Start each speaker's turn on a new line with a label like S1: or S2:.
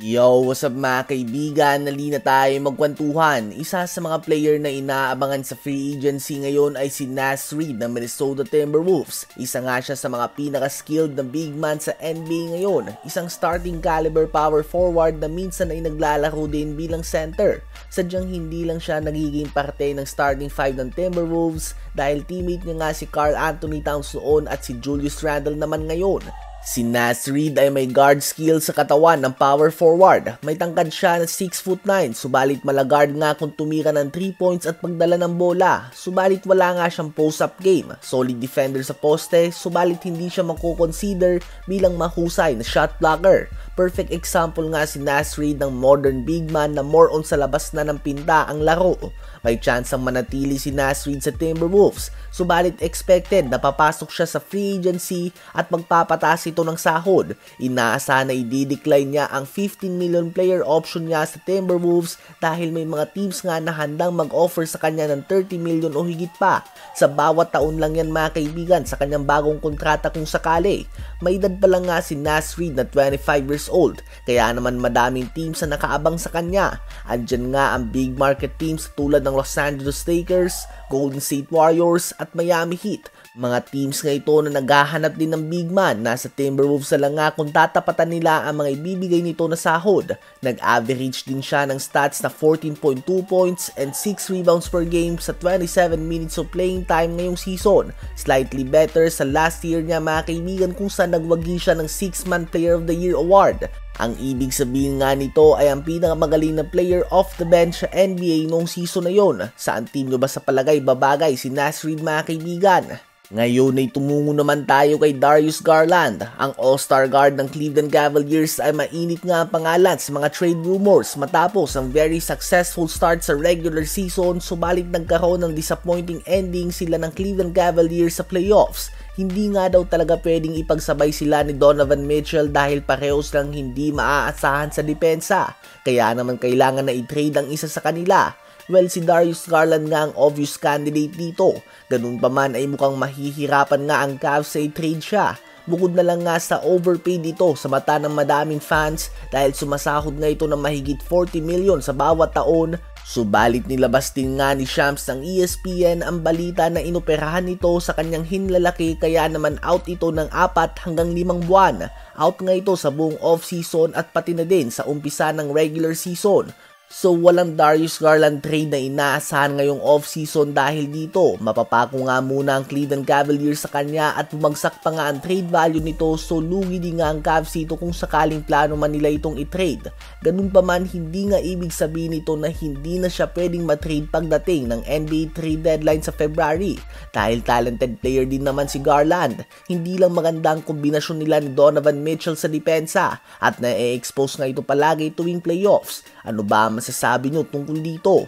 S1: Yo, what's up mga kaibigan? Nali na tayo magkwentuhan. Isa sa mga player na inaabangan sa free agency ngayon ay si Naz Reid ng Minnesota Timberwolves. Isa nga siya sa mga pinaka-skilled na big man sa NBA ngayon. Isang starting caliber power forward na minsan ay naglalaro din bilang center. Sadyang hindi lang siya nagiging parte ng starting five ng Timberwolves dahil teammate niya nga si Karl Anthony Towns noon at si Julius Randle naman ngayon. Si Naz Reid ay may guard skill sa katawan ng power forward. May tangkad siya na 6'9", subalit malagard nga kung tumira ng 3 points at pagdala ng bola. Subalit wala nga siyang post-up game. Solid defender sa poste, subalit hindi siya makukonsider bilang mahusay na shot blocker. Perfect example nga si Naz Reid ng modern big man na more on sa labas na ng pinta ang laro. May chance ang manatili si Naz Reid sa Timberwolves, subalit expected na papasok siya sa free agency at magpapataas ito ng sahod. Inaasahan na i-decline niya ang 15 million player option niya sa Timberwolves dahil may mga teams nga na handang mag-offer sa kanya ng 30 million o higit pa. Sa bawat taon lang yan mga kaibigan sa kanyang bagong kontrata kung sakali. May edad pa lang nga si Naz Reid na 25 years old, kaya naman madaming teams na nakaabang sa kanya. Andyan nga ang big market teams tulad ng Los Angeles Lakers, Golden State Warriors at Miami Heat. Mga teams nga ito na naghahanap din ng big man. Nasa Timberwolves na lang nga kung tatapatan nila ang mga ibibigay nito na sahod. Nag-average din siya ng stats na 14.2 points and 6 rebounds per game sa 27 minutes of playing time ngayong season. Slightly better sa last year niya mga kaibigan kung saan nagwagi siya ng 6-man Player of the Year award. Ang ibig sabihin nga nito ay ang pinakamagaling na player off the bench sa NBA noong season na yon. Saan team nyo ba sa palagay babagay si Naz Reid mga kaibigan? Ngayon ay tumungo naman tayo kay Darius Garland. Ang all-star guard ng Cleveland Cavaliers ay mainit nga ang pangalan sa mga trade rumors matapos ang very successful start sa regular season, subalit nagkaroon ng disappointing ending sila ng Cleveland Cavaliers sa playoffs. Hindi nga daw talaga pwedeng ipagsabay sila ni Donovan Mitchell dahil parehos lang hindi maaasahan sa depensa. Kaya naman kailangan na i-trade ang isa sa kanila. Well, si Darius Garland nga ang obvious candidate dito. Ganun pa man ay mukhang mahihirapan nga ang Cavs sa i-trade siya. Bukod na lang nga sa overpaid ito sa mata ng madaming fans dahil sumasahod nga ito ng mahigit 40 million sa bawat taon. Subalit nilabas din nga ni Shams ng ESPN ang balita na inoperahan ito sa kanyang hinlalaki kaya naman out ito ng 4 hanggang 5 buwan. Out nga ito sa buong off-season at pati na din sa umpisa ng regular season. So walang Darius Garland trade na inaasahan ngayong off-season dahil dito mapapako nga muna ang Cleveland Cavaliers sa kanya at bumagsak pa nga ang trade value nito, so lugi din nga ang Cavs dito kung sakaling plano man nila itong i-trade. Ganun pa man, hindi nga ibig sabihin nito na hindi na siya pwedeng matrade pagdating ng NBA trade deadline sa February dahil talented player din naman si Garland. Hindi lang maganda ang kombinasyon nila ni Donovan Mitchell sa depensa at na-expose nga ito palagi tuwing playoffs. Ano ba masasabi nyo tungkol dito?